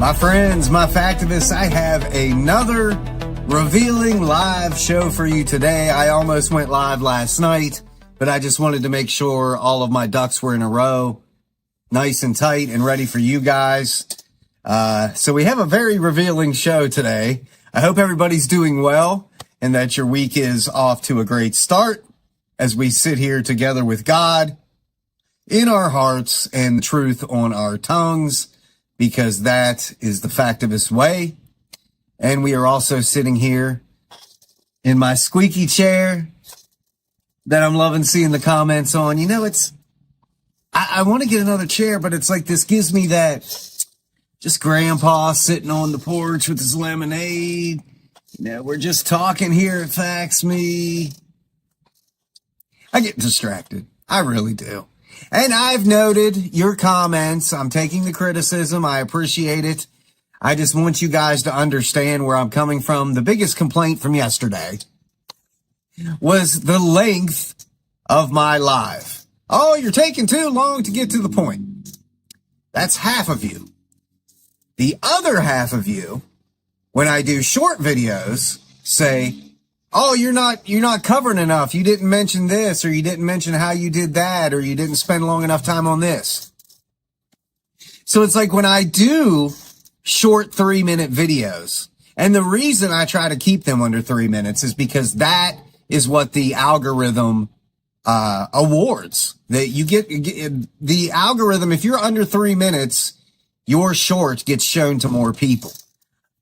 My friends, my factivists, I have another revealing live show for you today. I almost went live last night, but I just wanted to make sure all of my ducks were in a row, nice and tight and ready for you guys. So we have a very revealing show today. I hope everybody's doing well and that your week is off to a great start as we sit here together with God in our hearts and the truth on our tongues, because that is the factivist way. And we are also sitting here in my squeaky chair that I'm loving seeing the comments on. You know, I want to get another chair, but it's like this gives me that just grandpa sitting on the porch with his lemonade. You know, we're just talking here at Fax Me. I get distracted. I really do. And I've noted your comments. I'm taking the criticism. I appreciate it. I just want you guys to understand where I'm coming from. The biggest complaint from yesterday was the length of my live. Oh, you're taking too long to get to the point. That's half of you. The other half of you, when I do short videos, say, oh, you're not covering enough. You didn't mention this, or you didn't mention how you did that, or you didn't spend long enough time on this. So it's like when I do short 3-minute videos, and the reason I try to keep them under 3 minutes is because that is what the algorithm awards. That you get the algorithm, if you're under 3 minutes, your short gets shown to more people.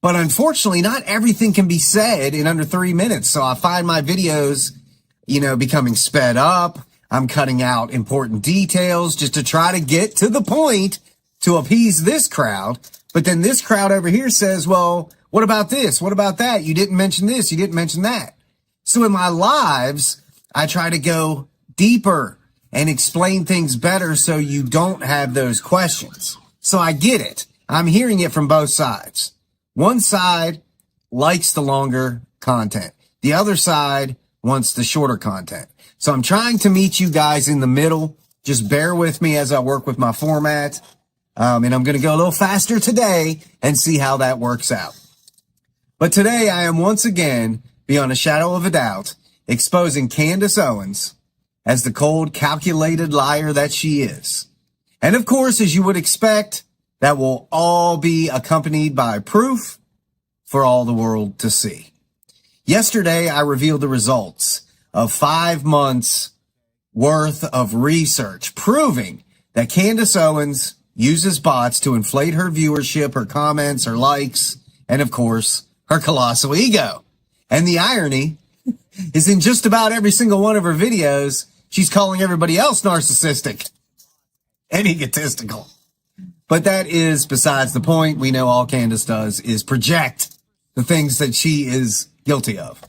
But unfortunately, not everything can be said in under 3 minutes. So I find my videos, becoming sped up. I'm cutting out important details just to try to get to the point to appease this crowd. But then this crowd over here says, well, what about this? What about that? You didn't mention this. You didn't mention that. So in my lives, I try to go deeper and explain things better so you don't have those questions. So I get it. I'm hearing it from both sides. One side likes the longer content. The other side wants the shorter content. So I'm trying to meet you guys in the middle. Just bear with me as I work with my format. And I'm going to go a little faster today and see how that works out. But today I am once again, beyond a shadow of a doubt, exposing Candace Owens as the cold, calculated liar that she is. And of course, as you would expect, that will all be accompanied by proof for all the world to see. Yesterday, I revealed the results of 5 months worth of research proving that Candace Owens uses bots to inflate her viewership, her comments, her likes, and of course, her colossal ego. And the irony is in just about every single one of her videos, she's calling everybody else narcissistic and egotistical. But that is besides the point. We know all Candace does is project the things that she is guilty of.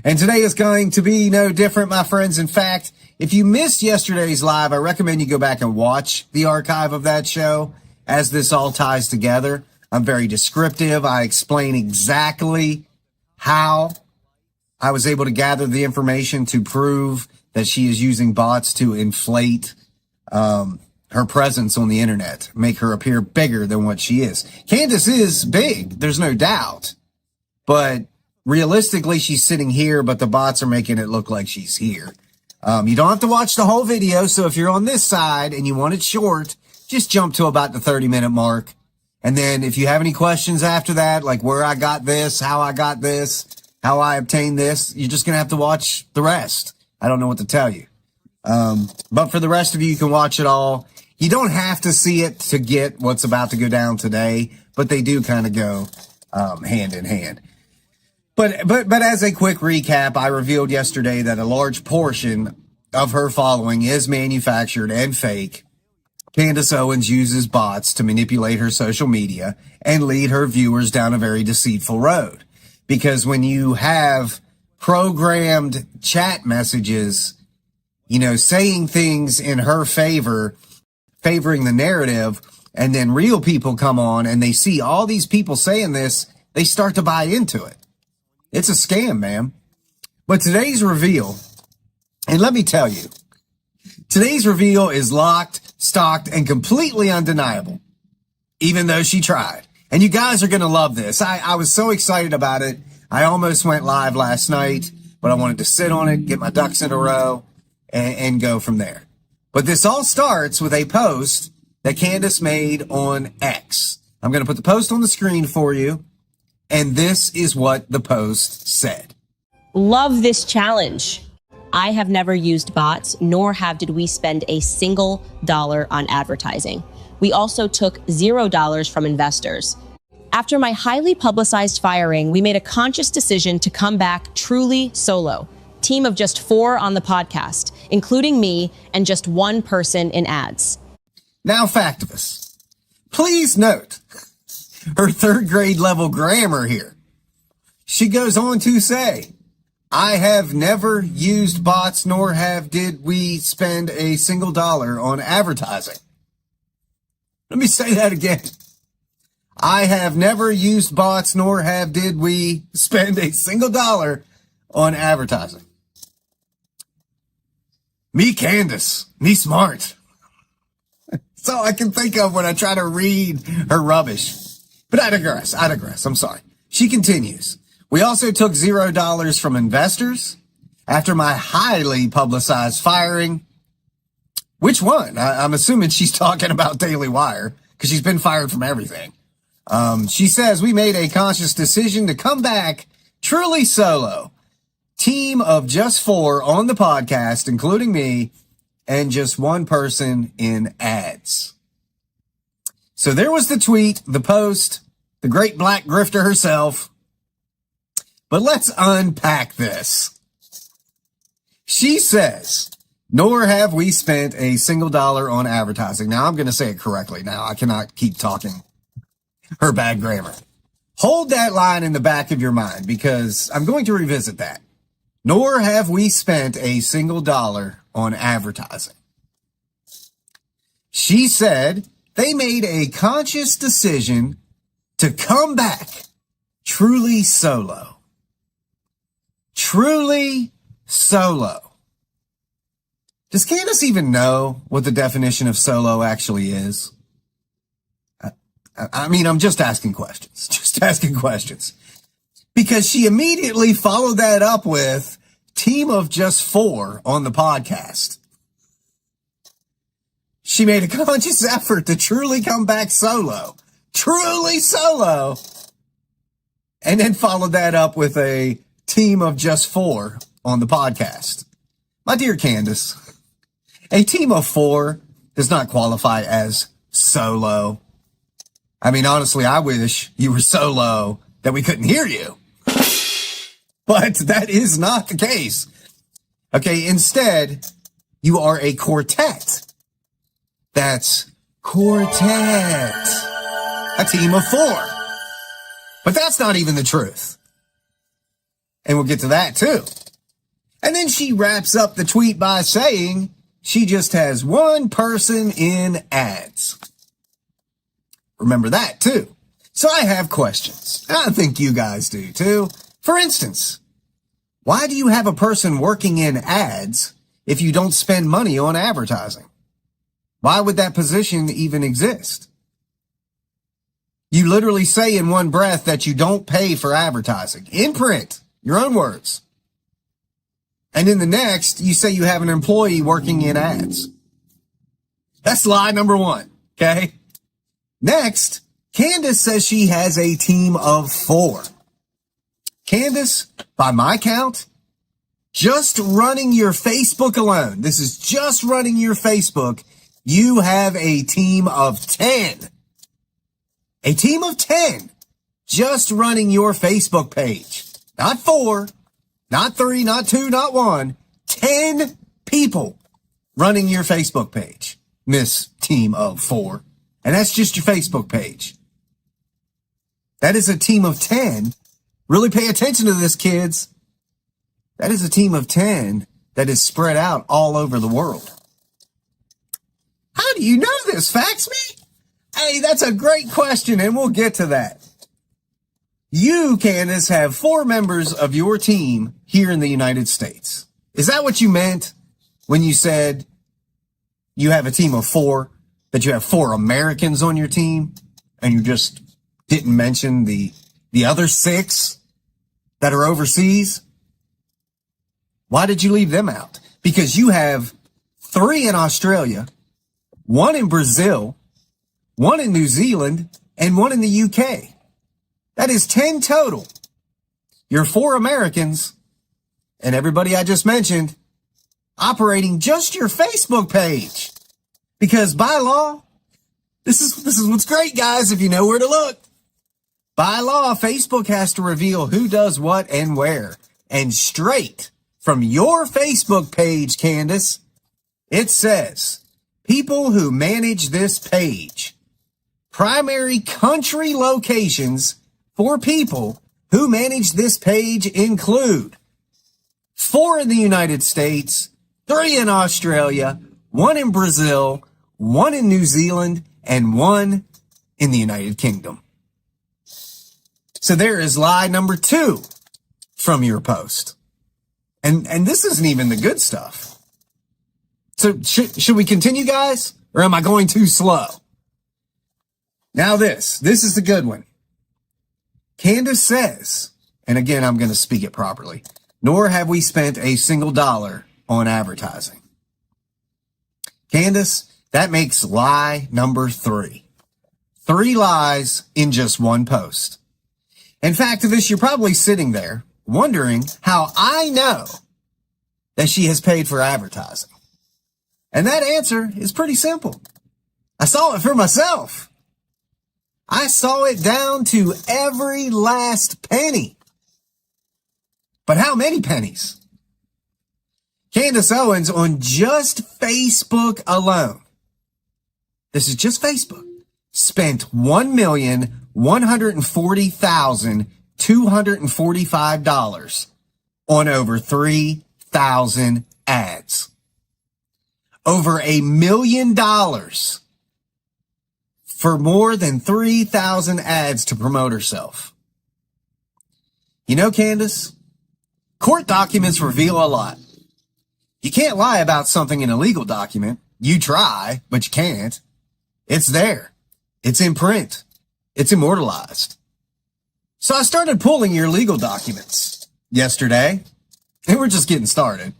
And today is going to be no different, my friends. In fact, if you missed yesterday's live, I recommend you go back and watch the archive of that show as this all ties together. I'm very descriptive. I explain exactly how I was able to gather the information to prove that she is using bots to inflate her presence on the internet, make her appear bigger than what she is. Candace is big, there's no doubt. But realistically, she's sitting here, but the bots are making it look like she's here. You don't have to watch the whole video, so if you're on this side and you want it short, just jump to about the 30-minute mark. And then if you have any questions after that, like where I got this, how I got this, how I obtained this, you're just going to have to watch the rest. I don't know what to tell you. But for the rest of you, you can watch it all. You don't have to see it to get what's about to go down today, but they do kind of go hand in hand. But as a quick recap, I revealed yesterday that a large portion of her following is manufactured and fake. Candace Owens uses bots to manipulate her social media and lead her viewers down a very deceitful road. Because when you have programmed chat messages, saying things in her favor, favoring the narrative, and then real people come on and they see all these people saying this, they start to buy into it. It's a scam, man. But today's reveal, and let me tell you, today's reveal is locked, stocked, and completely undeniable, even though she tried. And you guys are going to love this. I was so excited about it. I almost went live last night, but I wanted to sit on it, get my ducks in a row, and go from there. But this all starts with a post that Candace made on X. I'm going to put the post on the screen for you, and this is what the post said. Love this challenge. I have never used bots, nor did we spend a single dollar on advertising. We also took $0 from investors. After my highly publicized firing, we made a conscious decision to come back truly solo. Team of just 4 on the podcast, including me and just 1 person in ads. Now, Factivus, please note her 3rd grade level grammar here. She goes on to say, I have never used bots, nor did we spend a single dollar on advertising. Let me say that again. I have never used bots, nor did we spend a single dollar on advertising. Me, Candace. Me, smart. That's all I can think of when I try to read her rubbish. But I digress. I'm sorry. She continues. We also took $0 from investors after my highly publicized firing. Which one? I'm assuming she's talking about Daily Wire because she's been fired from everything. She says we made a conscious decision to come back truly solo. Team of just 4 on the podcast, including me, and just 1 person in ads. So there was the tweet, the post, the great black grifter herself. But let's unpack this. She says, nor have we spent a single dollar on advertising. Now I'm going to say it correctly. Now I cannot keep talking her bad grammar. Hold that line in the back of your mind because I'm going to revisit that. Nor have we spent a single dollar on advertising. She said they made a conscious decision to come back truly solo. Truly solo. Does Candace even know what the definition of solo actually is? I mean, I'm just asking questions. Because she immediately followed that up with team of just 4 on the podcast. She made a conscious effort to truly come back solo. Truly solo. And then followed that up with a team of just 4 on the podcast. My dear Candace, a team of 4 does not qualify as solo. I mean, honestly, I wish you were so low that we couldn't hear you. But that is not the case. Okay, instead, you are a quartet. That's quartet. A team of 4. But that's not even the truth. And we'll get to that too. And then she wraps up the tweet by saying she just has 1 person in ads. Remember that too. So I have questions. I think you guys do too. For instance, why do you have a person working in ads if you don't spend money on advertising? Why would that position even exist? You literally say in one breath that you don't pay for advertising. In print, your own words. And in the next, you say you have an employee working in ads. That's lie number 1, okay? Next, Candace says she has a team of 4. Candace, by my count, just running your Facebook alone, this is just running your Facebook, you have a team of 10. A team of 10 just running your Facebook page. Not 4, not 3, not 2, not 1. 10 people running your Facebook page, Miss Team of 4. And that's just your Facebook page. That is a team of 10. Really pay attention to this, kids. That is a team of 10 that is spread out all over the world. How do you know this, Fax Me? Hey, that's a great question, and we'll get to that. You, Candace, have 4 members of your team here in the United States. Is that what you meant when you said you have a team of 4, that you have 4 Americans on your team, and you're just Didn't mention the other 6 that are overseas. Why did you leave them out? Because you have 3 in Australia, 1 in Brazil, 1 in New Zealand, and 1 in the UK. That is 10 total. You're 4 Americans, and everybody I just mentioned, operating just your Facebook page. Because by law, this is what's great, guys, if you know where to look. By law, Facebook has to reveal who does what and where. And straight from your Facebook page, Candace, it says, people who manage this page, primary country locations for people who manage this page include 4 in the United States, 3 in Australia, 1 in Brazil, 1 in New Zealand, and 1 in the United Kingdom. So there is lie number 2 from your post. And this isn't even the good stuff. So should we continue, guys? Or am I going too slow? Now this is the good one. Candace says, and again, I'm going to speak it properly, nor have we spent a single dollar on advertising. Candace, that makes lie number 3. 3 lies in just one post. In fact, to this, you're probably sitting there wondering how I know that she has paid for advertising. And that answer is pretty simple. I saw it for myself. I saw it down to every last penny. But how many pennies? Candace Owens, on just Facebook alone, this is just Facebook, spent $1,140,245 on over 3,000 ads. Over $1 million for more than 3,000 ads to promote herself. You know, Candace, court documents reveal a lot. You can't lie about something in a legal document. You try, but you can't. It's there. It's in print. It's immortalized. So I started pulling your legal documents yesterday, and we're just getting started.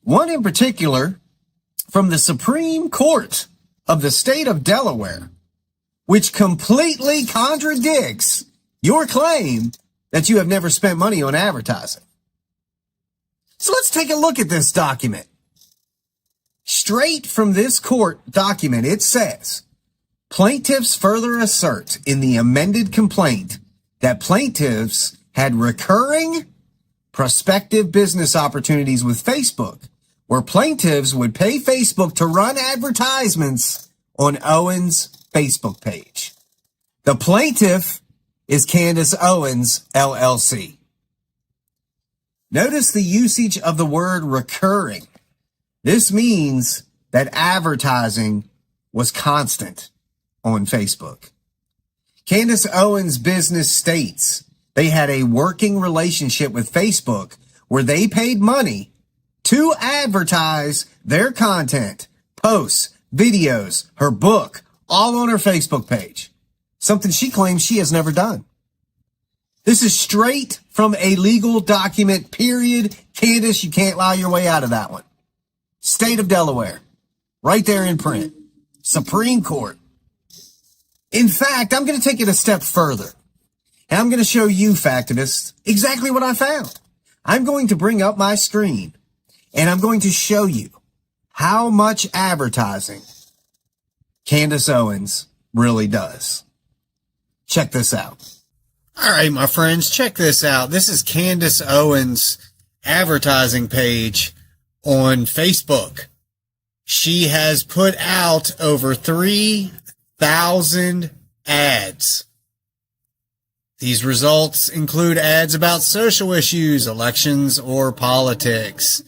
One in particular from the Supreme Court of the state of Delaware, which completely contradicts your claim that you have never spent money on advertising. So let's take a look at this document. Straight from this court document, it says, plaintiffs further assert in the amended complaint that plaintiffs had recurring prospective business opportunities with Facebook, where plaintiffs would pay Facebook to run advertisements on Owens' Facebook page. The plaintiff is Candace Owens, LLC. Notice the usage of the word recurring. This means that advertising was constant on Facebook. Candace Owens' business states they had a working relationship with Facebook where they paid money to advertise their content, posts, videos, her book, all on her Facebook page. Something she claims she has never done. This is straight from a legal document, period. Candace, you can't lie your way out of that one. State of Delaware, right there in print. Supreme Court. In fact, I'm going to take it a step further. And I'm going to show you, Factivists, exactly what I found. I'm going to bring up my screen, and I'm going to show you how much advertising Candace Owens really does. Check this out. All right, my friends, check this out. This is Candace Owens' advertising page on Facebook. She has put out over 3,000 ads. These results include ads about social issues, elections, or politics.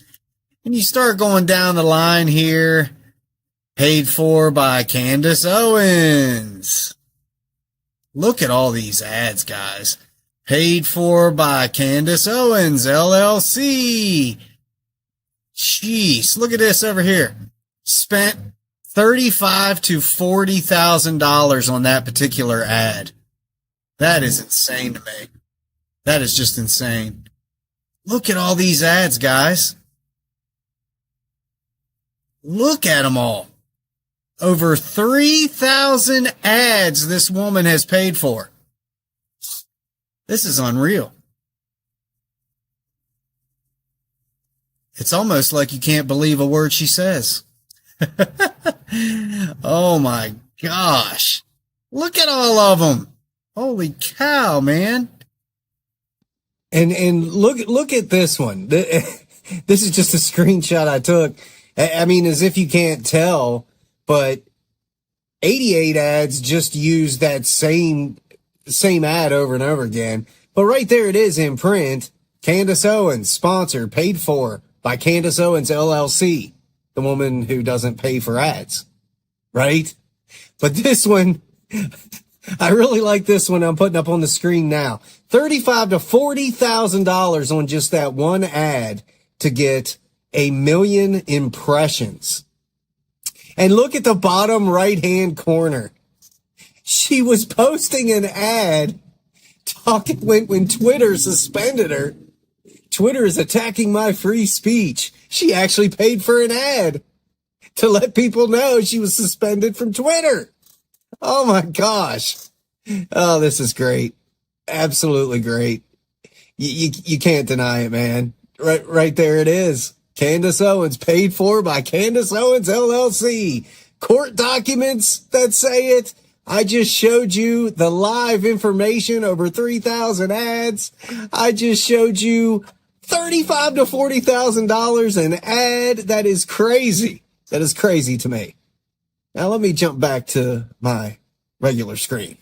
And you start going down the line here, paid for by Candace Owens. Look at all these ads, guys. Paid for by Candace Owens, LLC. Jeez, look at this over here. Spent $35,000 to $40,000 on that particular ad. That is insane to me. That is just insane. Look at all these ads, guys. Look at them all. Over 3,000 ads this woman has paid for. This is unreal. It's almost like you can't believe a word she says. Oh my gosh. Look at all of them. Holy cow, man. And look at this one. This is just a screenshot I took. I mean, as if you can't tell, but 88 ads just use that same ad over and over again. But right there it is in print. Candace Owens, sponsor, paid for by Candace Owens LLC, the woman who doesn't pay for ads, right? But this one, I really like this one I'm putting up on the screen now. $35,000 to $40,000 on just that one ad to get 1 million impressions. And look at the bottom right-hand corner. She was posting an ad talking when Twitter suspended her. Twitter is attacking my free speech. She actually paid for an ad to let people know she was suspended from Twitter. Oh my gosh. Oh, this is great. Absolutely great. You can't deny it, man. Right there it is. Candace Owens, paid for by Candace Owens LLC. Court documents that say it. I just showed you the live information, over 3,000 ads. I just showed you $35,000 to $40,000 an ad. That is crazy. That is crazy to me. Now let me jump back to my regular screen.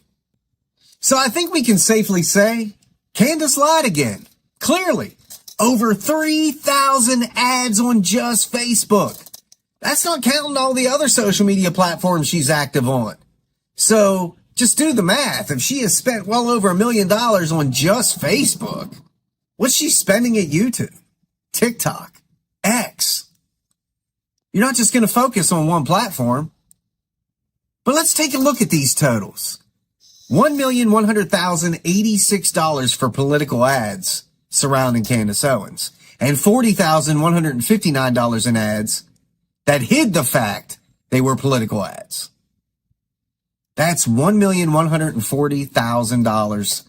So I think we can safely say Candace lied again. Clearly, over 3,000 ads on just Facebook. That's not counting all the other social media platforms she's active on. So just do the math. If she has spent well over $1 million on just Facebook, what's she spending at YouTube, TikTok, X? You're not just going to focus on one platform. But let's take a look at these totals. $1,100,086 for political ads surrounding Candace Owens, and $40,159 in ads that hid the fact they were political ads. That's $1,140,000,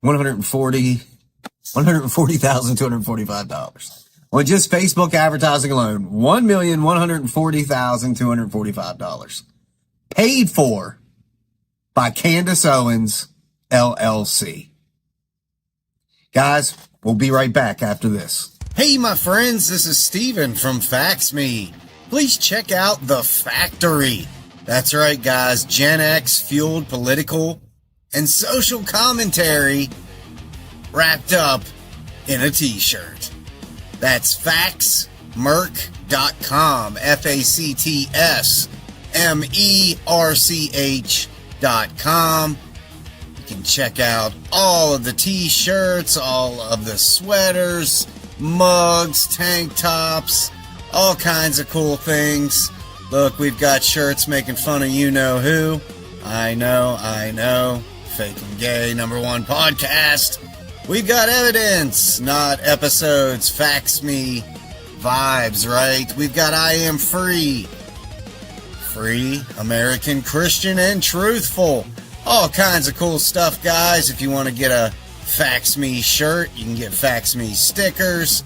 $140,245 on just Facebook advertising alone. $1,140,245 paid for by Candace Owens LLC. Guys, we'll be right back after this. Hey, my friends, this is Steven from FaxMe. Please check out The Factory. That's right, guys. Gen X fueled political and social commentary wrapped up in a t-shirt. That's faxmerch.com. FACTSMERCH.com. You can check out all of the t-shirts, all of the sweaters, mugs, tank tops, all kinds of cool things. Look, we've got shirts making fun of you-know-who. I know. Fake and Gay, #1 podcast. We've got evidence, not episodes. Fax me vibes, right? We've got I Am Free. Free, American, Christian, and truthful. All kinds of cool stuff, guys. If you want to get a Fax Me shirt, you can get Fax Me stickers,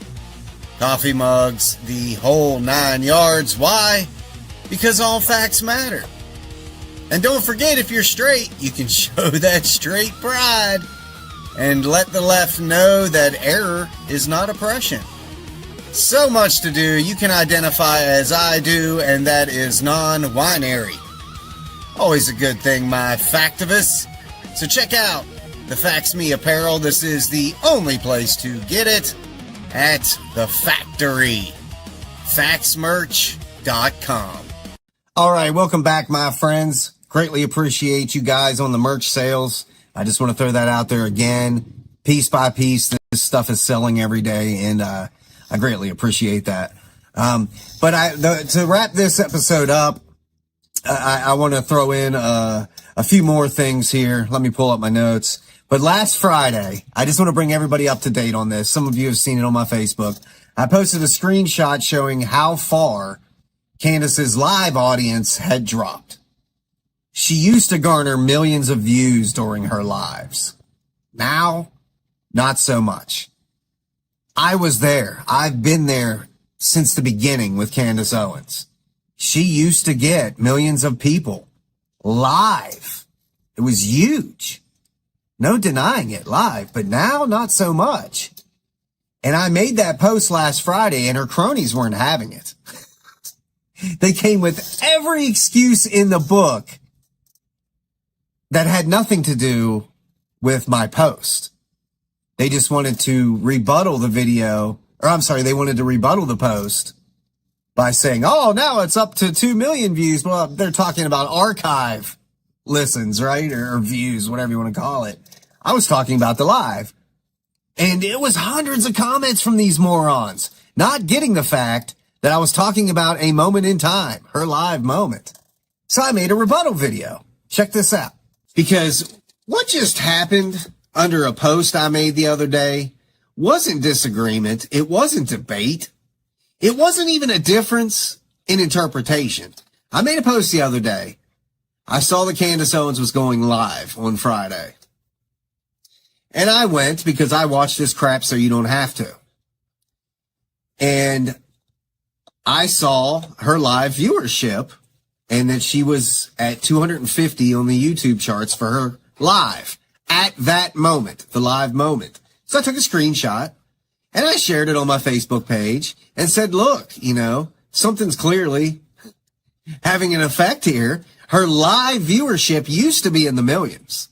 coffee mugs, the whole 9 yards. Why? Because all facts matter. And don't forget, if you're straight, you can show that straight pride and let the left know that error is not oppression. So much to do. You can identify as I do, and that is non-binary. Always a good thing, my factivists. So check out the Fax Me apparel. This is the only place to get it, at The Factory. Faxmerch.com. All right, welcome back, my friends. Greatly appreciate you guys on the merch sales. I just want to throw that out there again. Piece by piece, this stuff is selling every day, and I greatly appreciate that. But to wrap this episode up, I want to throw in a few more things here. Let me pull up my notes. But last Friday, I just want to bring everybody up to date on this. Some of you have seen it on my Facebook. I posted a screenshot showing how far Candace's live audience had dropped. She used to garner millions of views during her lives. Now, not so much. I was there. I've been there since the beginning with Candace Owens. She used to get millions of people live. It was huge. No denying it, live. But now, not so much. And I made that post last Friday, and her cronies weren't having it. They came with every excuse in the book that had nothing to do with my post. They just wanted to rebuttal the video, or I'm sorry, they wanted to rebuttal the post by saying, oh, now it's up to 2 million views. Well, they're talking about archive listens, right? Or views, whatever you want to call it. I was talking about the live. And it was hundreds of comments from these morons, not getting the fact that I was talking about a moment in time, her live moment. So I made a rebuttal video. Check this out. Because what just happened under a post I made the other day wasn't disagreement. It wasn't debate. It wasn't even a difference in interpretation. I made a post the other day. I saw that Candace Owens was going live on Friday. And I went because I watch this crap so you don't have to. And I saw her live viewership and that she was at 250 on the YouTube charts for her live at that moment, the live moment. So I took a screenshot and I shared it on my Facebook page and said, look, something's clearly having an effect here. Her live viewership used to be in the millions.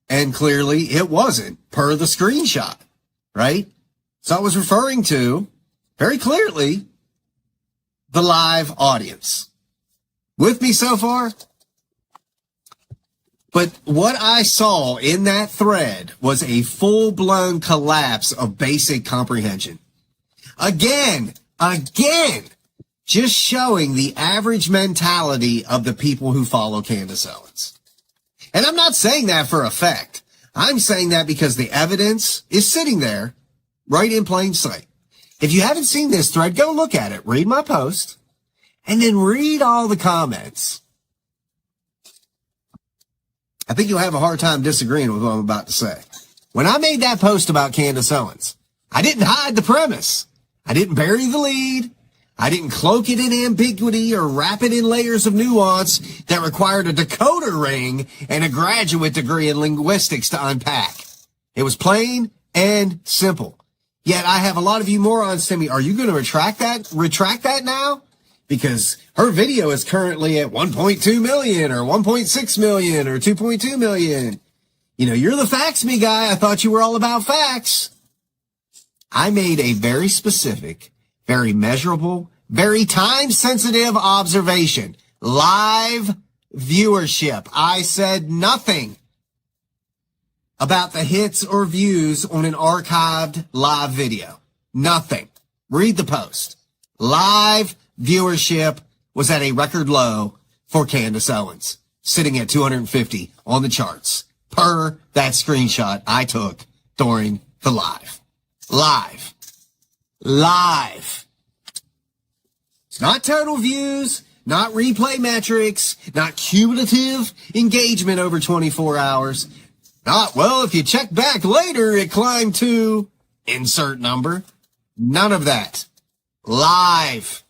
And clearly it wasn't per the screenshot, right? So I was referring to very clearly the live audience. With me so far? But what I saw in that thread was a full-blown collapse of basic comprehension. Again, just showing the average mentality of the people who follow Candace Owens. And I'm not saying that for effect. I'm saying that because the evidence is sitting there right in plain sight. If you haven't seen this thread, go look at it. Read my post and then read all the comments. I think you'll have a hard time disagreeing with what I'm about to say. When I made that post about Candace Owens, I didn't hide the premise. I didn't bury the lead. I didn't cloak it in ambiguity or wrap it in layers of nuance that required a decoder ring and a graduate degree in linguistics to unpack. It was plain and simple. Yet I have a lot of you morons tell me, are you going to retract that now? Because her video is currently at 1.2 million or 1.6 million or 2.2 million. You're the facts me guy. I thought you were all about facts. I made a very specific, very measurable, very time-sensitive observation. Live viewership. I said nothing about the hits or views on an archived live video. Nothing. Read the post. Live viewership was at a record low for Candace Owens, sitting at 250 on the charts, per that screenshot I took during the live. Live. It's not total views, not replay metrics, not cumulative engagement over 24 hours. Not, well, if you check back later, it climbed to insert number. None of that. Live.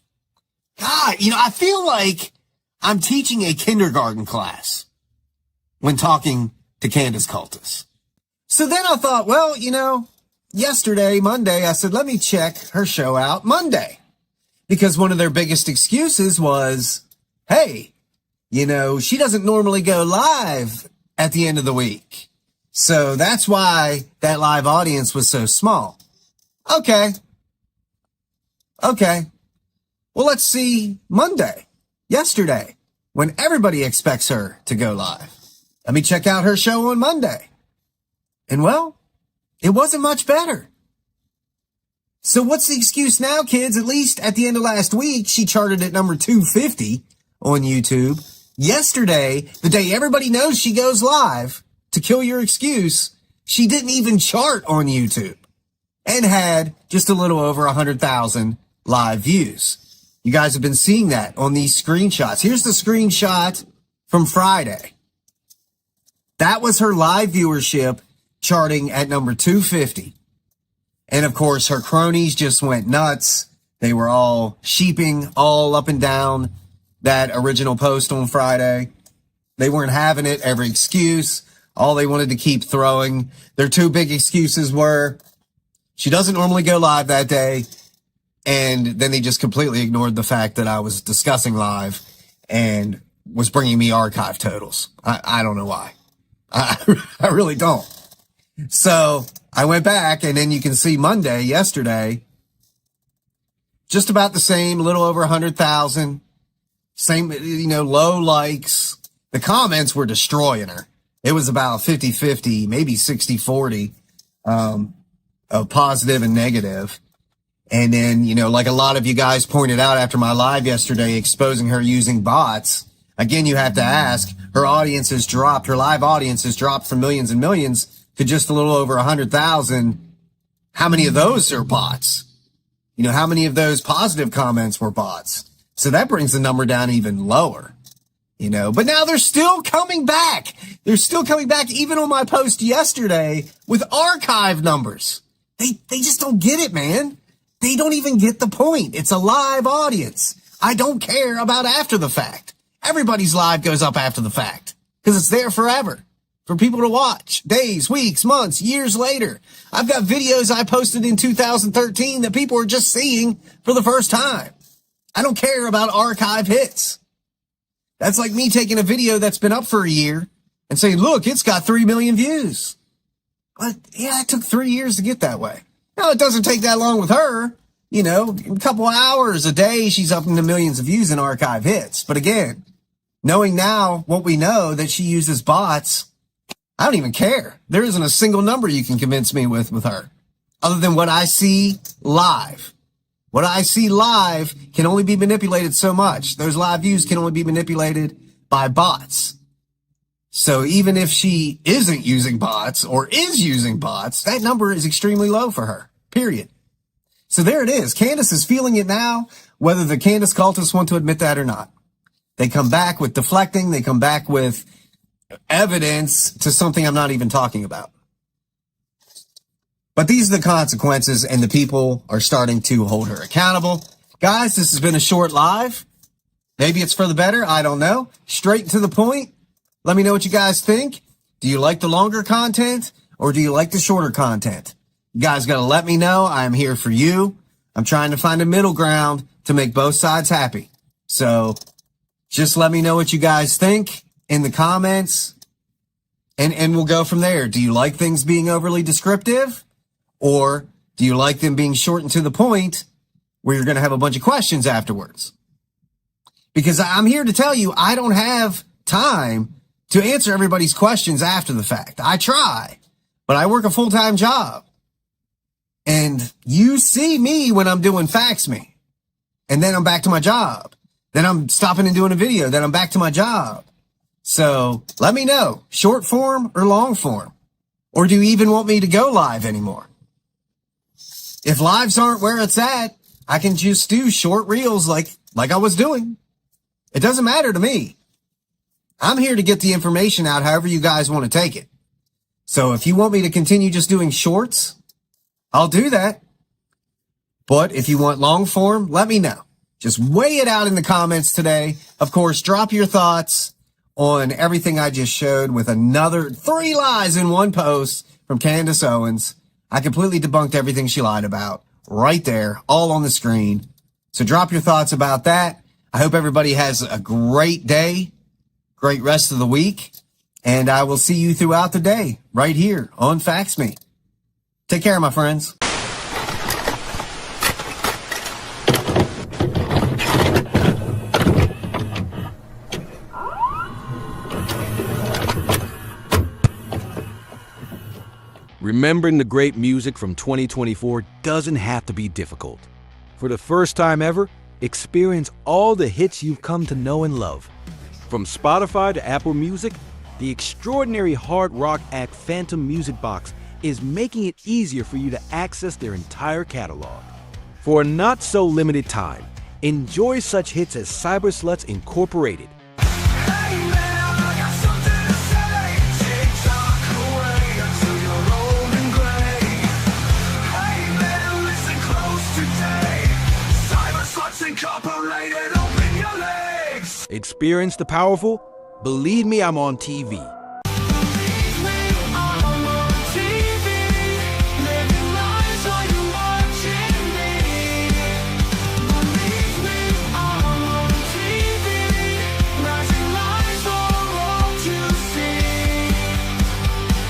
God, I feel like I'm teaching a kindergarten class when talking to Candace cultists. So then I thought, well, yesterday, Monday, I said, let me check her show out Monday. Because one of their biggest excuses was, hey, she doesn't normally go live at the end of the week. So that's why that live audience was so small. Okay. Well, let's see Monday, yesterday, when everybody expects her to go live. Let me check out her show on Monday. And well, it wasn't much better. So what's the excuse now, kids? At least at the end of last week, she charted at number 250 on YouTube. Yesterday, the day everybody knows she goes live to kill your excuse, she didn't even chart on YouTube and had just a little over 100,000 live views. You guys have been seeing that on these screenshots. Here's the screenshot from Friday. That was her live viewership charting at number 250. And of course, her cronies just went nuts. They were all sheeping all up and down that original post on Friday. They weren't having it. Every excuse, all they wanted to keep throwing. Their two big excuses were she doesn't normally go live that day. And then they just completely ignored the fact that I was discussing live and was bringing me archive totals. I don't know why. I really don't. So I went back, and then you can see yesterday, just about the same, a little over 100,000, same, low likes. The comments were destroying her. It was about 50-50, maybe 60-40, of positive and negative. And then, like a lot of you guys pointed out after my live yesterday, exposing her using bots. Again, you have to ask, her audience has dropped, her live audience has dropped from millions and millions to just a little over 100,000. How many of those are bots? How many of those positive comments were bots? So that brings the number down even lower, but now they're still coming back. They're still coming back even on my post yesterday with archive numbers. They just don't get it, man. They don't even get the point. It's a live audience. I don't care about after the fact. Everybody's live goes up after the fact because it's there forever for people to watch days, weeks, months, years later. I've got videos I posted in 2013 that people are just seeing for the first time. I don't care about archive hits. That's like me taking a video that's been up for a year and saying, look, it's got 3 million views. But yeah, it took 3 years to get that way. Now, it doesn't take that long with her. A couple of hours a day, she's up into millions of views in archive hits. But again, knowing now what we know, that she uses bots, I don't even care. There isn't a single number you can convince me with her, other than what I see live. What I see live can only be manipulated so much. Those live views can only be manipulated by bots. So even if she isn't using bots or is using bots, that number is extremely low for her, period. So there it is. Candace is feeling it now, whether the Candace cultists want to admit that or not. They come back with deflecting. They come back with evidence to something I'm not even talking about. But these are the consequences, and the people are starting to hold her accountable. Guys, this has been a short live. Maybe it's for the better. I don't know. Straight to the point. Let me know what you guys think. Do you like the longer content or do you like the shorter content? You guys got to let me know. I'm here for you. I'm trying to find a middle ground to make both sides happy. So just let me know what you guys think in the comments, and we'll go from there. Do you like things being overly descriptive, or do you like them being short and to the point where you're going to have a bunch of questions afterwards? Because I'm here to tell you, I don't have time to answer everybody's questions after the fact. I try, but I work a full-time job. And you see me when I'm doing Fax Me. And then I'm back to my job. Then I'm stopping and doing a video. Then I'm back to my job. So let me know, short form or long form? Or do you even want me to go live anymore? If lives aren't where it's at, I can just do short reels like I was doing. It doesn't matter to me. I'm here to get the information out however you guys want to take it. So if you want me to continue just doing shorts, I'll do that. But if you want long form, let me know. Just weigh it out in the comments today. Of course, drop your thoughts on everything I just showed with another 3 lies in one post from Candace Owens. I completely debunked everything she lied about right there, all on the screen. So drop your thoughts about that. I hope everybody has a great day, great rest of the week, and I will see you throughout the day right here on Fax Me. Take care, my friends. Remembering the great music from 2024 doesn't have to be difficult. For the first time ever, Experience all the hits you've come to know and love. From Spotify to Apple Music, the extraordinary hard rock act Phantom Music Box is making it easier for you to access their entire catalog. For a not-so-limited time, enjoy such hits as Cyber Sluts Incorporated, Experience the powerful? Believe me, I'm on TV.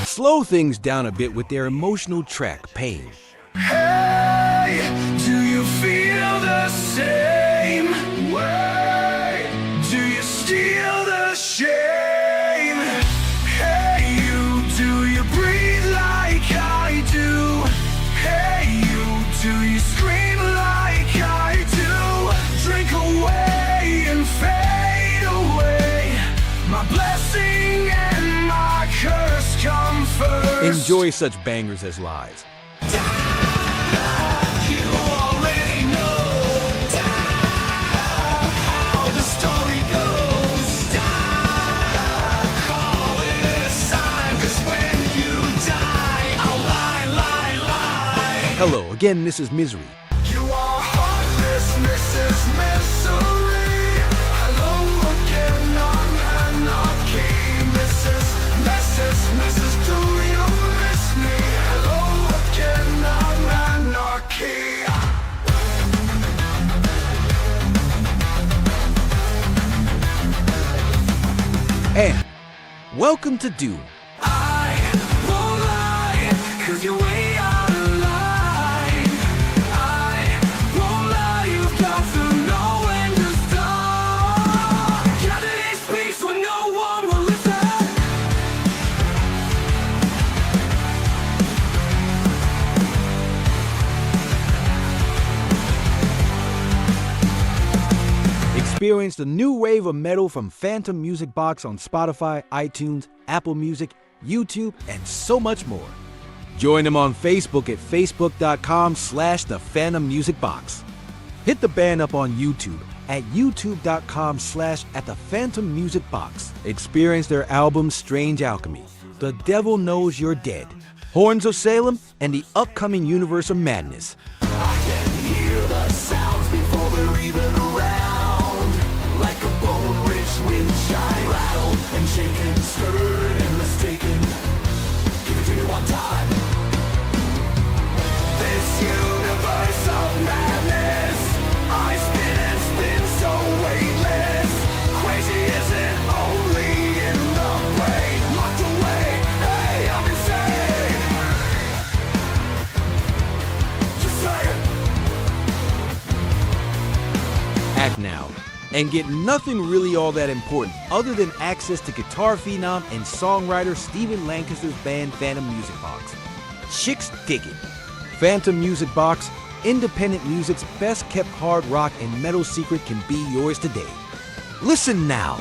Slow things down a bit with their emotional track, Pain. Hey, do you feel the same way? Do you steal the shame? Hey, do you breathe like I do? Hey, do you scream like I do? Drink away and fade away. My blessing and my curse come first. Enjoy such bangers as Lies, Hello, again, this is Misery. You are heartless, Mrs. Misery. Hello again, I'm anarchy. Mrs. Do you miss me? Hello again, I'm anarchy. And welcome to Doom. I won't lie, 'cause you're way out of line. I won't lie, you've got to know when to stop. Candace speaks when no one will listen. Experience the new wave of metal from Phantom Music Box on Spotify, iTunes, Apple Music, YouTube, and so much more. Join them on Facebook at facebook.com/The Phantom Music Box. Hit the band up on YouTube at youtube.com/@The Phantom Music Box. Experience their albums Strange Alchemy, The Devil Knows You're Dead, Horns of Salem, and the upcoming Universe of Madness. I can hear the sounds before they're even around. Like a bone rich wind chime, rattled and shaken, stirred and mistaken. Give it to me one time. This universe of madness, I spin so weightless. Crazy isn't only in the brain. Locked away, hey, I'm insane. Just say it. Act now and get nothing really all that important other than access to guitar phenom and songwriter Stephen Lancaster's band Phantom Music Box. Chicks dig it. Phantom Music Box, independent music's best kept hard rock and metal secret, can be yours today. Listen now.